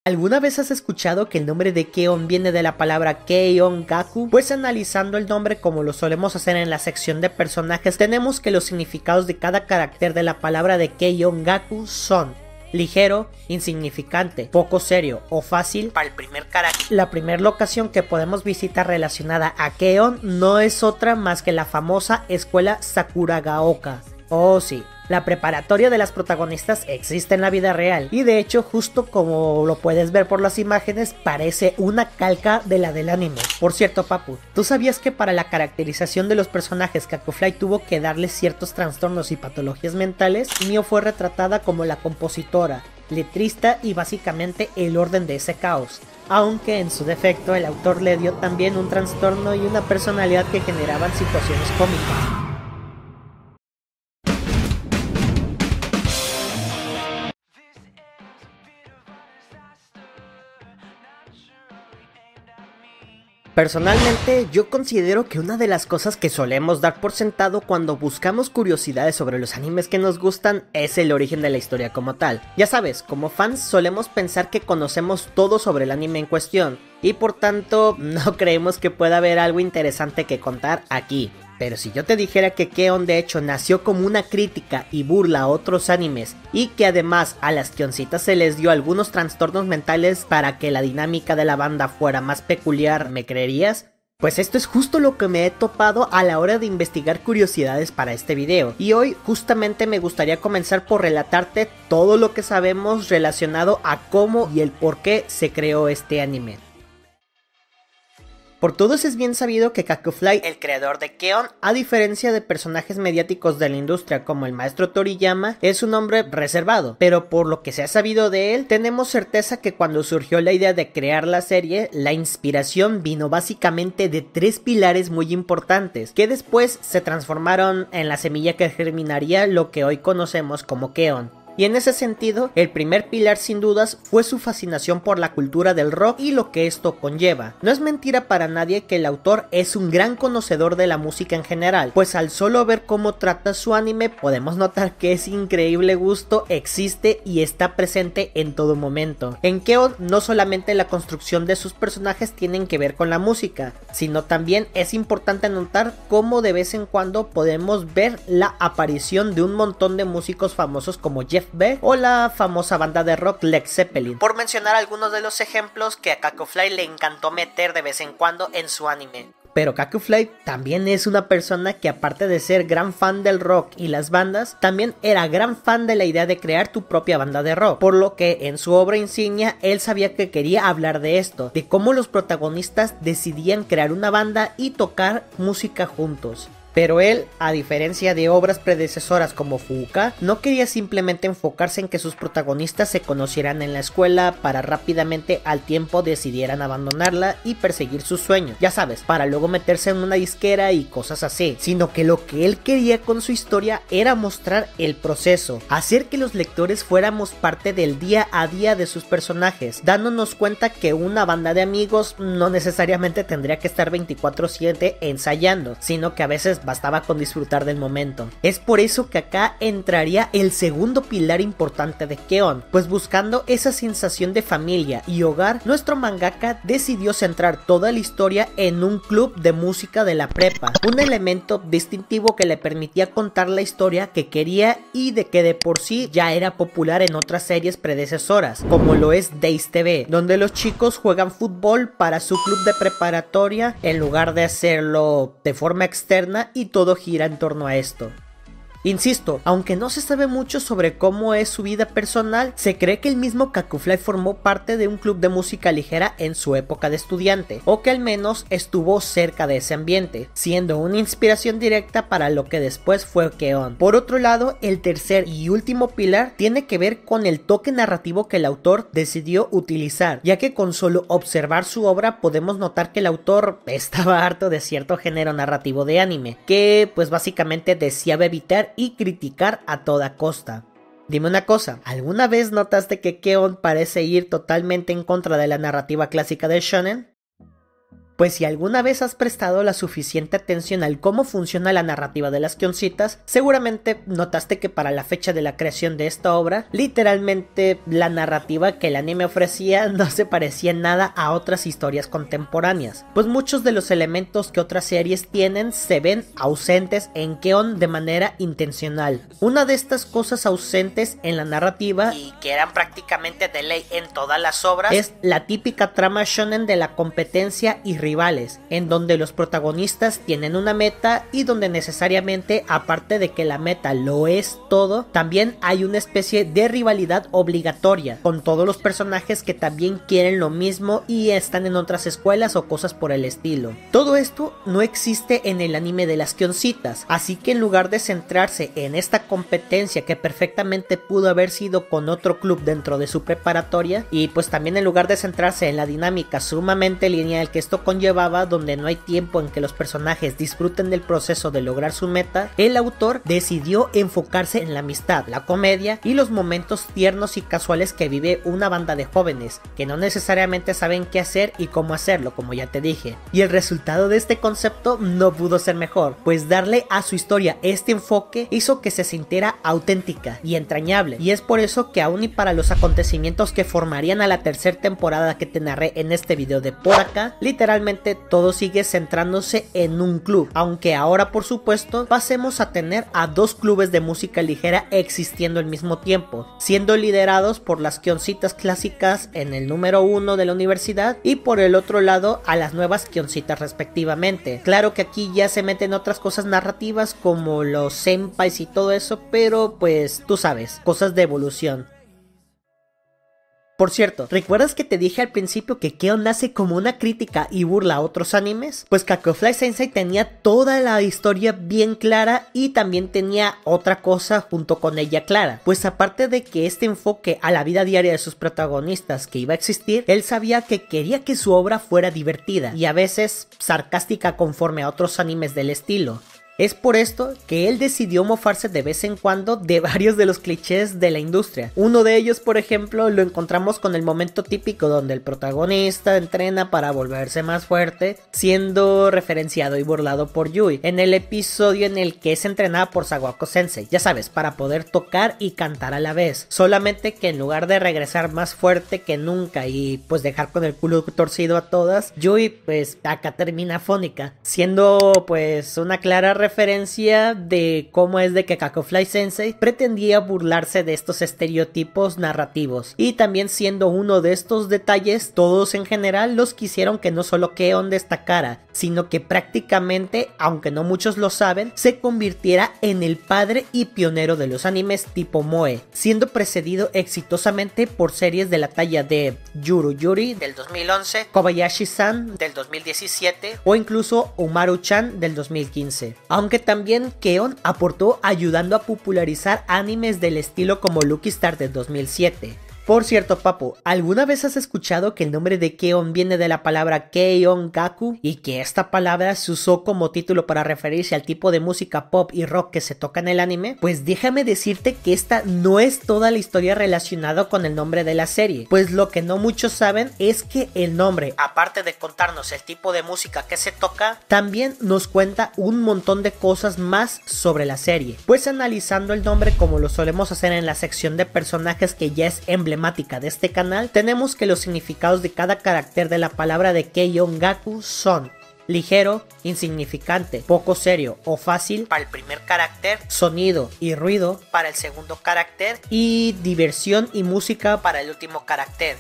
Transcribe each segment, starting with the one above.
¿Alguna vez has escuchado que el nombre de Keon viene de la palabra Keion Gaku? Pues analizando el nombre como lo solemos hacer en la sección de personajes, tenemos que los significados de cada carácter de la palabra de Keion Gaku son ligero, insignificante, poco serio o fácil para el primer carácter. La primera locación que podemos visitar relacionada a Keon no es otra más que la famosa escuela Sakuragaoka. Oh sí, la preparatoria de las protagonistas existe en la vida real y de hecho, justo como lo puedes ver por las imágenes, parece una calca de la del anime. Por cierto, Papu, ¿tú sabías que para la caracterización de los personajes Kakufly tuvo que darles ciertos trastornos y patologías mentales? Mio fue retratada como la compositora, letrista y básicamente el orden de ese caos, aunque en su defecto el autor le dio también un trastorno y una personalidad que generaban situaciones cómicas. Personalmente, yo considero que una de las cosas que solemos dar por sentado cuando buscamos curiosidades sobre los animes que nos gustan es el origen de la historia como tal. Ya sabes, como fans solemos pensar que conocemos todo sobre el anime en cuestión y por tanto no creemos que pueda haber algo interesante que contar aquí. Pero si yo te dijera que Keon de hecho nació como una crítica y burla a otros animes y que además a las Keoncitas se les dio algunos trastornos mentales para que la dinámica de la banda fuera más peculiar, ¿me creerías? Pues esto es justo lo que me he topado a la hora de investigar curiosidades para este video, y hoy justamente me gustaría comenzar por relatarte todo lo que sabemos relacionado a cómo y el por qué se creó este anime. Por todos es bien sabido que Kakufly, el creador de Keon, a diferencia de personajes mediáticos de la industria como el maestro Toriyama, es un hombre reservado, pero por lo que se ha sabido de él, tenemos certeza que cuando surgió la idea de crear la serie, la inspiración vino básicamente de tres pilares muy importantes, que después se transformaron en la semilla que germinaría lo que hoy conocemos como Keon. Y en ese sentido, el primer pilar sin dudas fue su fascinación por la cultura del rock y lo que esto conlleva. No es mentira para nadie que el autor es un gran conocedor de la música en general, pues al solo ver cómo trata su anime podemos notar que ese increíble gusto existe y está presente en todo momento. En Keon no solamente la construcción de sus personajes tienen que ver con la música, sino también es importante notar cómo de vez en cuando podemos ver la aparición de un montón de músicos famosos como Jeff Beck o la famosa banda de rock Led Zeppelin, por mencionar algunos de los ejemplos que a Kakufly le encantó meter de vez en cuando en su anime. Pero Kakufly también es una persona que, aparte de ser gran fan del rock y las bandas, también era gran fan de la idea de crear tu propia banda de rock, por lo que en su obra insignia él sabía que quería hablar de esto, de cómo los protagonistas decidían crear una banda y tocar música juntos. Pero él, a diferencia de obras predecesoras como Fuuka, no quería simplemente enfocarse en que sus protagonistas se conocieran en la escuela para rápidamente al tiempo decidieran abandonarla y perseguir sus sueños, ya sabes, para luego meterse en una disquera y cosas así, sino que lo que él quería con su historia era mostrar el proceso, hacer que los lectores fuéramos parte del día a día de sus personajes, dándonos cuenta que una banda de amigos no necesariamente tendría que estar 24/7 ensayando, sino que a veces bastaba con disfrutar del momento. Es por eso que acá entraría el segundo pilar importante de Keon, pues buscando esa sensación de familia y hogar, nuestro mangaka decidió centrar toda la historia en un club de música de la prepa, un elemento distintivo que le permitía contar la historia que quería y de que de por sí ya era popular en otras series predecesoras, como lo es Days TV, donde los chicos juegan fútbol para su club de preparatoria en lugar de hacerlo de forma externa, y todo gira en torno a esto. Insisto, aunque no se sabe mucho sobre cómo es su vida personal, se cree que el mismo Kakufly formó parte de un club de música ligera en su época de estudiante, o que al menos estuvo cerca de ese ambiente, siendo una inspiración directa para lo que después fue Keon. Por otro lado, el tercer y último pilar tiene que ver con el toque narrativo que el autor decidió utilizar, ya que con solo observar su obra podemos notar que el autor estaba harto de cierto género narrativo de anime, que pues básicamente deseaba evitar y criticar a toda costa. Dime una cosa, ¿alguna vez notaste que Keon parece ir totalmente en contra de la narrativa clásica del shonen? Pues si alguna vez has prestado la suficiente atención al cómo funciona la narrativa de las Kyoncitas, seguramente notaste que para la fecha de la creación de esta obra, literalmente la narrativa que el anime ofrecía no se parecía en nada a otras historias contemporáneas, pues muchos de los elementos que otras series tienen se ven ausentes en Keon de manera intencional. Una de estas cosas ausentes en la narrativa, y que eran prácticamente de ley en todas las obras, es la típica trama shonen de la competencia y rivales, en donde los protagonistas tienen una meta y donde necesariamente, aparte de que la meta lo es todo, también hay una especie de rivalidad obligatoria con todos los personajes que también quieren lo mismo y están en otras escuelas o cosas por el estilo. Todo esto no existe en el anime de las Kyoncitas, así que en lugar de centrarse en esta competencia que perfectamente pudo haber sido con otro club dentro de su preparatoria, y pues también en lugar de centrarse en la dinámica sumamente lineal que esto conllevaba, donde no hay tiempo en que los personajes disfruten del proceso de lograr su meta, el autor decidió enfocarse en la amistad, la comedia y los momentos tiernos y casuales que vive una banda de jóvenes que no necesariamente saben qué hacer y cómo hacerlo, como ya te dije. Y el resultado de este concepto no pudo ser mejor, pues darle a su historia este enfoque hizo que se sintiera auténtica y entrañable, y es por eso que aún y para los acontecimientos que formarían a la tercera temporada que te narré en este video de por acá, literalmente todo sigue centrándose en un club, aunque ahora por supuesto pasemos a tener a dos clubes de música ligera existiendo al mismo tiempo, siendo liderados por las Kyoncitas clásicas en el número 1 de la universidad y por el otro lado a las nuevas Kyoncitas respectivamente. Claro que aquí ya se meten otras cosas narrativas como los senpais y todo eso, pero pues tú sabes, cosas de evolución. Por cierto, ¿recuerdas que te dije al principio que Keon nace como una crítica y burla a otros animes? Pues Kakofly Sensei tenía toda la historia bien clara y también tenía otra cosa junto con ella clara. Pues aparte de que este enfoque a la vida diaria de sus protagonistas que iba a existir, él sabía que quería que su obra fuera divertida y a veces sarcástica conforme a otros animes del estilo. Es por esto que él decidió mofarse de vez en cuando de varios de los clichés de la industria. Uno de ellos, por ejemplo, lo encontramos con el momento típico donde el protagonista entrena para volverse más fuerte, siendo referenciado y burlado por Yui, en el episodio en el que es entrenada por Sawako Sensei, ya sabes, para poder tocar y cantar a la vez. Solamente que en lugar de regresar más fuerte que nunca y pues dejar con el culo torcido a todas, Yui pues acá termina afónica, siendo pues una clara referencia de cómo es de que Kakofly Sensei pretendía burlarse de estos estereotipos narrativos, y también siendo uno de estos detalles, todos en general los quisieron que no solo Keon destacara, sino que prácticamente, aunque no muchos lo saben, se convirtiera en el padre y pionero de los animes tipo moe, siendo precedido exitosamente por series de la talla de Yuru Yuri del 2011, Kobayashi-san del 2017 o incluso Umaru-chan del 2015. Aunque también Keon aportó ayudando a popularizar animes del estilo como Lucky Star del 2007. Por cierto, Papu, ¿alguna vez has escuchado que el nombre de Keon viene de la palabra Keion Gaku y que esta palabra se usó como título para referirse al tipo de música pop y rock que se toca en el anime? Pues déjame decirte que esta no es toda la historia relacionada con el nombre de la serie, pues lo que no muchos saben es que el nombre, aparte de contarnos el tipo de música que se toca, también nos cuenta un montón de cosas más sobre la serie, pues analizando el nombre como lo solemos hacer en la sección de personajes que ya es emblemática de este canal, tenemos que los significados de cada carácter de la palabra de Keion Gaku son ligero, insignificante, poco serio o fácil para el primer carácter, sonido y ruido para el segundo carácter y diversión y música para el último carácter.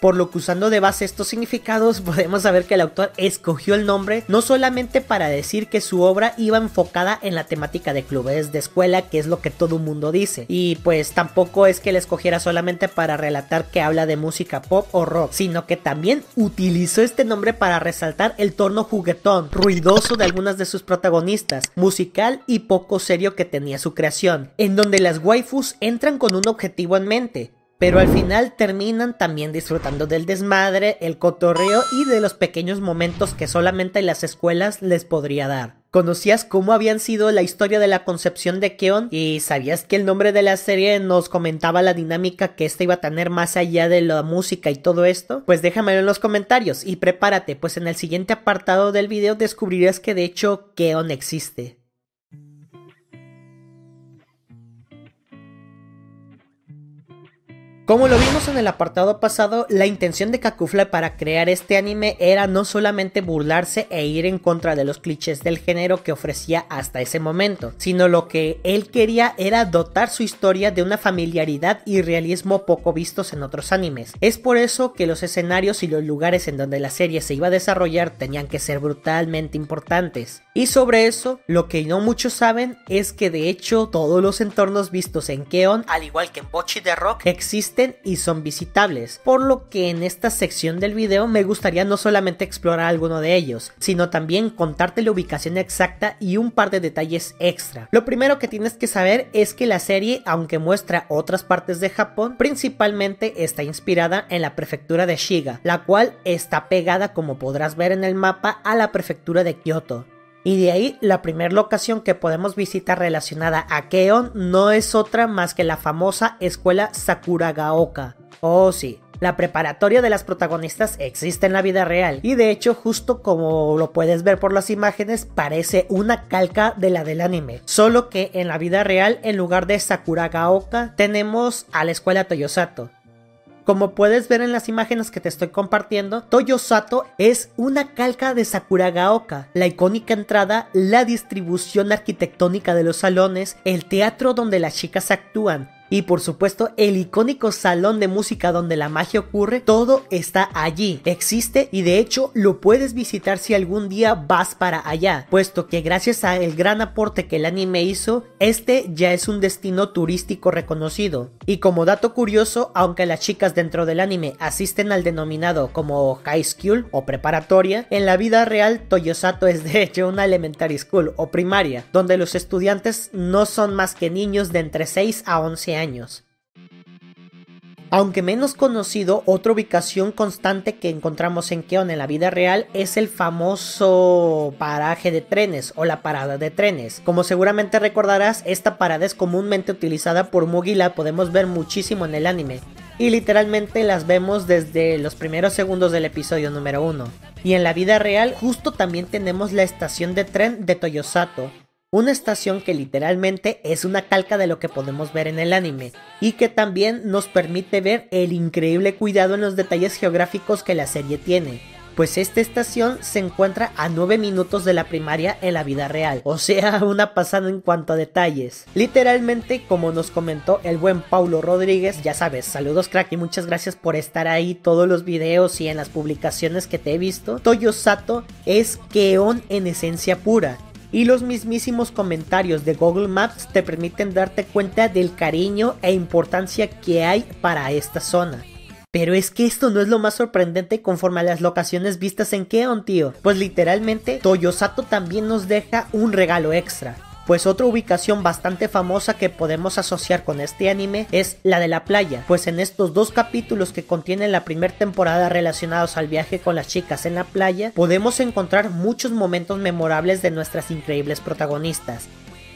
Por lo que usando de base estos significados podemos saber que el autor escogió el nombre no solamente para decir que su obra iba enfocada en la temática de clubes de escuela, que es lo que todo mundo dice, y pues tampoco es que la escogiera solamente para relatar que habla de música pop o rock, sino que también utilizó este nombre para resaltar el tono juguetón, ruidoso de algunas de sus protagonistas, musical y poco serio que tenía su creación, en donde las waifus entran con un objetivo en mente, pero al final terminan también disfrutando del desmadre, el cotorreo y de los pequeños momentos que solamente las escuelas les podría dar. ¿Conocías cómo habían sido la historia de la concepción de Keon? ¿Y sabías que el nombre de la serie nos comentaba la dinámica que esta iba a tener más allá de la música y todo esto? Pues déjamelo en los comentarios y prepárate, pues en el siguiente apartado del video descubrirás que de hecho Keon existe. Como lo vimos en el apartado pasado, la intención de Kakufly para crear este anime era no solamente burlarse e ir en contra de los clichés del género que ofrecía hasta ese momento, sino lo que él quería era dotar su historia de una familiaridad y realismo poco vistos en otros animes. Es por eso que los escenarios y los lugares en donde la serie se iba a desarrollar tenían que ser brutalmente importantes. Y sobre eso, lo que no muchos saben es que de hecho todos los entornos vistos en Keon, al igual que en Bocchi the Rock, existen y son visitables, por lo que en esta sección del video me gustaría no solamente explorar alguno de ellos, sino también contarte la ubicación exacta y un par de detalles extra. Lo primero que tienes que saber es que la serie, aunque muestra otras partes de Japón, principalmente está inspirada en la prefectura de Shiga, la cual está pegada, como podrás ver en el mapa, a la prefectura de Kioto. Y de ahí la primera locación que podemos visitar relacionada a Keon no es otra más que la famosa escuela Sakuragaoka. Oh sí, la preparatoria de las protagonistas existe en la vida real y de hecho justo como lo puedes ver por las imágenes parece una calca de la del anime, solo que en la vida real en lugar de Sakuragaoka tenemos a la escuela Toyosato. Como puedes ver en las imágenes que te estoy compartiendo, Toyosato es una calca de Sakuragaoka, la icónica entrada, la distribución arquitectónica de los salones, el teatro donde las chicas actúan, y por supuesto el icónico salón de música donde la magia ocurre, todo está allí, existe y de hecho lo puedes visitar si algún día vas para allá, puesto que gracias al gran aporte que el anime hizo, este ya es un destino turístico reconocido. Y como dato curioso, aunque las chicas dentro del anime asisten al denominado como High School o preparatoria, en la vida real Toyosato es de hecho una elementary school o primaria, donde los estudiantes no son más que niños de entre 6 a 11 años. Aunque menos conocido, otra ubicación constante que encontramos en Keon en la vida real es el famoso paraje de trenes o la parada de trenes. Como seguramente recordarás, esta parada es comúnmente utilizada por Mugi, la podemos ver muchísimo en el anime. Y literalmente las vemos desde los primeros segundos del episodio número 1. Y en la vida real justo también tenemos la estación de tren de Toyosato. Una estación que literalmente es una calca de lo que podemos ver en el anime y que también nos permite ver el increíble cuidado en los detalles geográficos que la serie tiene, pues esta estación se encuentra a 9 minutos de la primaria en la vida real, o sea, una pasada en cuanto a detalles. Literalmente, como nos comentó el buen Paulo Rodríguez, ya sabes, saludos crack y muchas gracias por estar ahí todos los videos y en las publicaciones que te he visto, Toyosato es Keon en esencia pura. Y los mismísimos comentarios de Google Maps te permiten darte cuenta del cariño e importancia que hay para esta zona. Pero es que esto no es lo más sorprendente conforme a las locaciones vistas en Keon, tío. Pues literalmente Toyosato también nos deja un regalo extra. Pues otra ubicación bastante famosa que podemos asociar con este anime es la de la playa, pues en estos dos capítulos que contienen la primera temporada relacionados al viaje con las chicas en la playa, podemos encontrar muchos momentos memorables de nuestras increíbles protagonistas.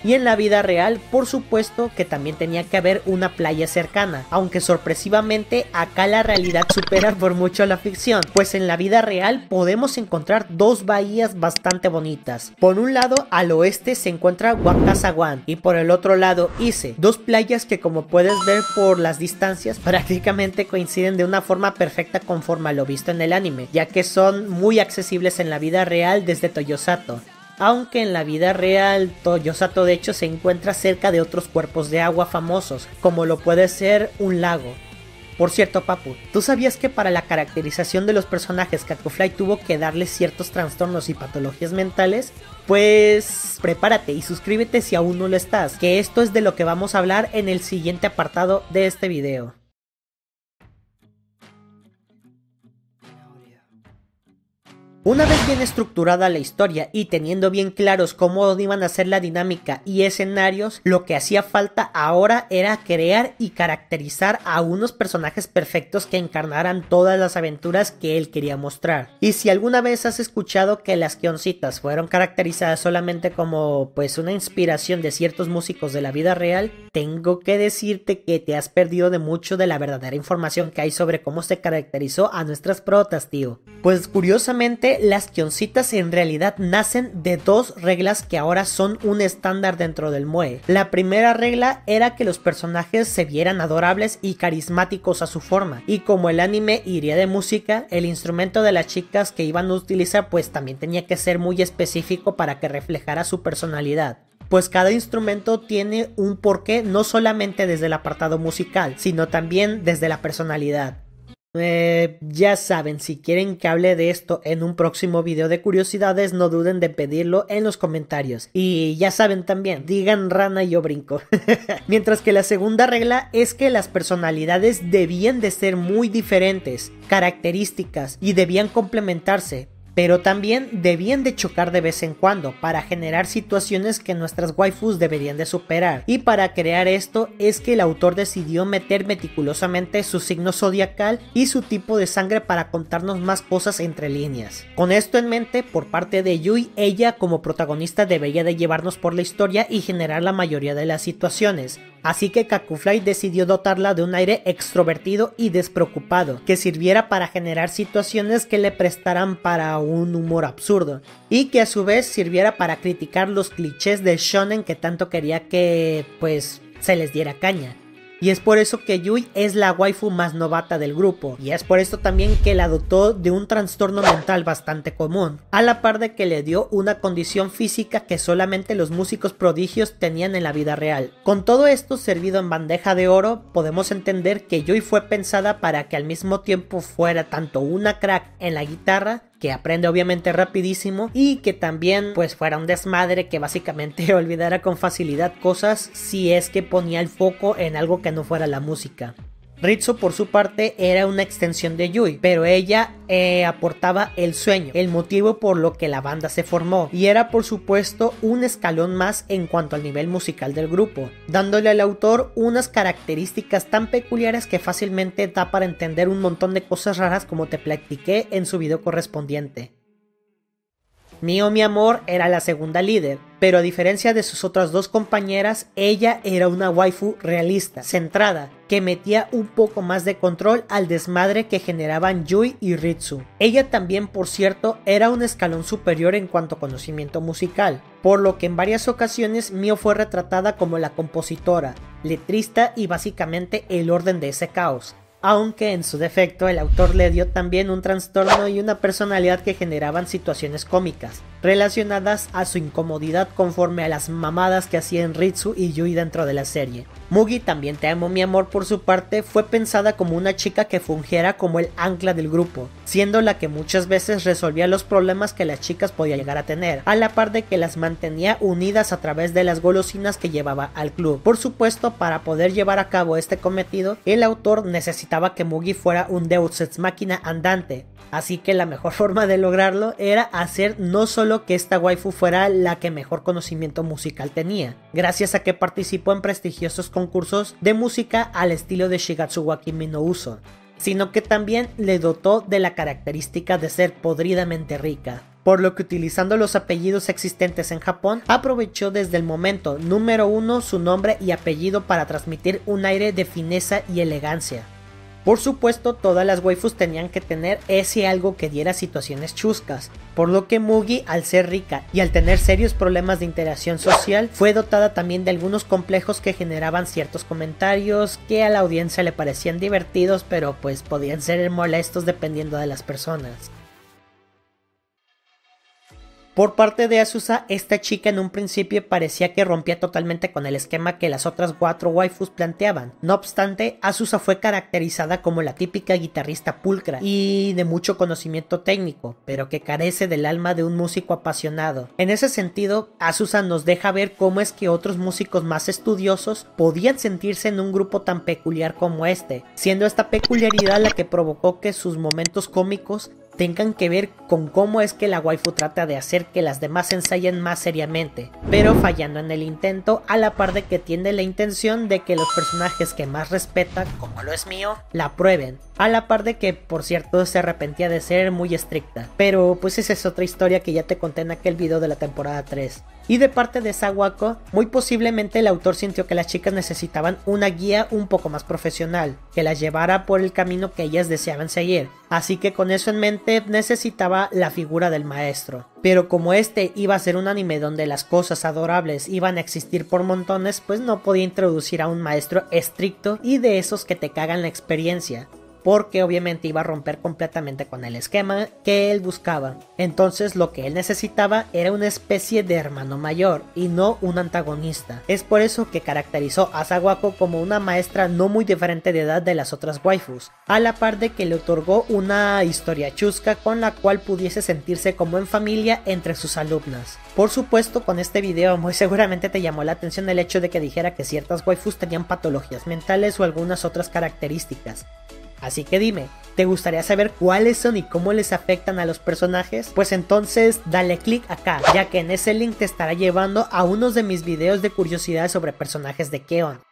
Y en la vida real, por supuesto que también tenía que haber una playa cercana, aunque sorpresivamente acá la realidad supera por mucho a la ficción, pues en la vida real podemos encontrar dos bahías bastante bonitas. Por un lado, al oeste se encuentra Wakasawan y por el otro lado Ise, dos playas que como puedes ver por las distancias prácticamente coinciden de una forma perfecta conforme a lo visto en el anime, ya que son muy accesibles en la vida real desde Toyosato. Aunque en la vida real Toyosato de hecho se encuentra cerca de otros cuerpos de agua famosos, como lo puede ser un lago. Por cierto, Papu, ¿tú sabías que para la caracterización de los personajes Kakufly tuvo que darles ciertos trastornos y patologías mentales? Pues prepárate y suscríbete si aún no lo estás, que esto es de lo que vamos a hablar en el siguiente apartado de este video. Una vez bien estructurada la historia y teniendo bien claros cómo iban a ser la dinámica y escenarios, lo que hacía falta ahora era crear y caracterizar a unos personajes perfectos que encarnaran todas las aventuras que él quería mostrar. Y si alguna vez has escuchado que las Kyoncitas fueron caracterizadas solamente como pues una inspiración de ciertos músicos de la vida real, tengo que decirte que te has perdido de mucho de la verdadera información que hay sobre cómo se caracterizó a nuestras protas, tío. Pues curiosamente, las Kyoncitas en realidad nacen de dos reglas que ahora son un estándar dentro del moe. La primera regla era que los personajes se vieran adorables y carismáticos a su forma, y como el anime iría de música, el instrumento de las chicas que iban a utilizar pues también tenía que ser muy específico para que reflejara su personalidad. Pues cada instrumento tiene un porqué no solamente desde el apartado musical, sino también desde la personalidad. Ya saben, si quieren que hable de esto en un próximo video de curiosidades, no duden de pedirlo en los comentarios. Y ya saben también, digan rana y yo brinco. Mientras que la segunda regla es que las personalidades debían de ser muy diferentes, características y debían complementarse. Pero también debían de chocar de vez en cuando para generar situaciones que nuestras waifus deberían de superar. Y para crear esto es que el autor decidió meter meticulosamente su signo zodiacal y su tipo de sangre para contarnos más cosas entre líneas. Con esto en mente, por parte de Yui, ella como protagonista debería de llevarnos por la historia y generar la mayoría de las situaciones. Así que Kakufly decidió dotarla de un aire extrovertido y despreocupado, que sirviera para generar situaciones que le prestaran para un humor absurdo, y que a su vez sirviera para criticar los clichés de shonen que tanto quería que, pues, se les diera caña. Y es por eso que Yui es la waifu más novata del grupo, y es por esto también que la dotó de un trastorno mental bastante común, a la par de que le dio una condición física que solamente los músicos prodigios tenían en la vida real. Con todo esto servido en bandeja de oro, podemos entender que Yui fue pensada para que al mismo tiempo fuera tanto una crack en la guitarra, que aprende obviamente rapidísimo, y que también pues fuera un desmadre que básicamente olvidara con facilidad cosas si es que ponía el foco en algo que no fuera la música. Ritsu por su parte era una extensión de Yui, pero ella aportaba el sueño, el motivo por lo que la banda se formó, y era por supuesto un escalón más en cuanto al nivel musical del grupo, dándole al autor unas características tan peculiares que fácilmente da para entender un montón de cosas raras como te platiqué en su video correspondiente. Mio mi amor era la segunda líder, pero a diferencia de sus otras dos compañeras, ella era una waifu realista, centrada, que metía un poco más de control al desmadre que generaban Yui y Ritsu. Ella también, por cierto, era un escalón superior en cuanto a conocimiento musical, por lo que en varias ocasiones Mio fue retratada como la compositora, letrista y básicamente el orden de ese caos. Aunque en su defecto el autor le dio también un trastorno y una personalidad que generaban situaciones cómicas, relacionadas a su incomodidad conforme a las mamadas que hacían Ritsu y Yui dentro de la serie. Mugi, también te amo mi amor, por su parte fue pensada como una chica que fungiera como el ancla del grupo, siendo la que muchas veces resolvía los problemas que las chicas podían llegar a tener, a la par de que las mantenía unidas a través de las golosinas que llevaba al club. Por supuesto, para poder llevar a cabo este cometido, el autor necesitaba que Mugi fuera un Deus Ex Machina andante, así que la mejor forma de lograrlo era hacer no solo que esta waifu fuera la que mejor conocimiento musical tenía, gracias a que participó en prestigiosos concursos de música al estilo de Shigatsu wa Kimi no Uso, sino que también le dotó de la característica de ser podridamente rica, por lo que utilizando los apellidos existentes en Japón, aprovechó desde el momento número 1 su nombre y apellido para transmitir un aire de fineza y elegancia. Por supuesto, todas las waifus tenían que tener ese algo que diera situaciones chuscas, por lo que Mugi, al ser rica y al tener serios problemas de interacción social, fue dotada también de algunos complejos que generaban ciertos comentarios que a la audiencia le parecían divertidos, pero pues podían ser molestos dependiendo de las personas. Por parte de Azusa, esta chica en un principio parecía que rompía totalmente con el esquema que las otras 4 waifus planteaban. No obstante, Azusa fue caracterizada como la típica guitarrista pulcra y de mucho conocimiento técnico, pero que carece del alma de un músico apasionado. En ese sentido, Azusa nos deja ver cómo es que otros músicos más estudiosos podían sentirse en un grupo tan peculiar como este, siendo esta peculiaridad la que provocó que sus momentos cómicos tengan que ver con cómo es que la waifu trata de hacer que las demás ensayen más seriamente, pero fallando en el intento, a la par de que tiene la intención de que los personajes que más respeta, como lo es Mio, la prueben, a la par de que, por cierto, se arrepentía de ser muy estricta, pero pues esa es otra historia que ya te conté en aquel video de la temporada 3. Y de parte de Sawako, muy posiblemente el autor sintió que las chicas necesitaban una guía un poco más profesional, que las llevara por el camino que ellas deseaban seguir, así que con eso en mente necesitaba la figura del maestro. Pero como este iba a ser un anime donde las cosas adorables iban a existir por montones, pues no podía introducir a un maestro estricto y de esos que te cagan la experiencia, porque obviamente iba a romper completamente con el esquema que él buscaba. Entonces lo que él necesitaba era una especie de hermano mayor y no un antagonista. Es por eso que caracterizó a Sawako como una maestra no muy diferente de edad de las otras waifus, a la par de que le otorgó una historia chusca con la cual pudiese sentirse como en familia entre sus alumnas. Por supuesto, con este video muy seguramente te llamó la atención el hecho de que dijera que ciertas waifus tenían patologías mentales o algunas otras características. Así que dime, ¿te gustaría saber cuáles son y cómo les afectan a los personajes? Pues entonces dale click acá, ya que en ese link te estará llevando a unos de mis videos de curiosidades sobre personajes de K-On!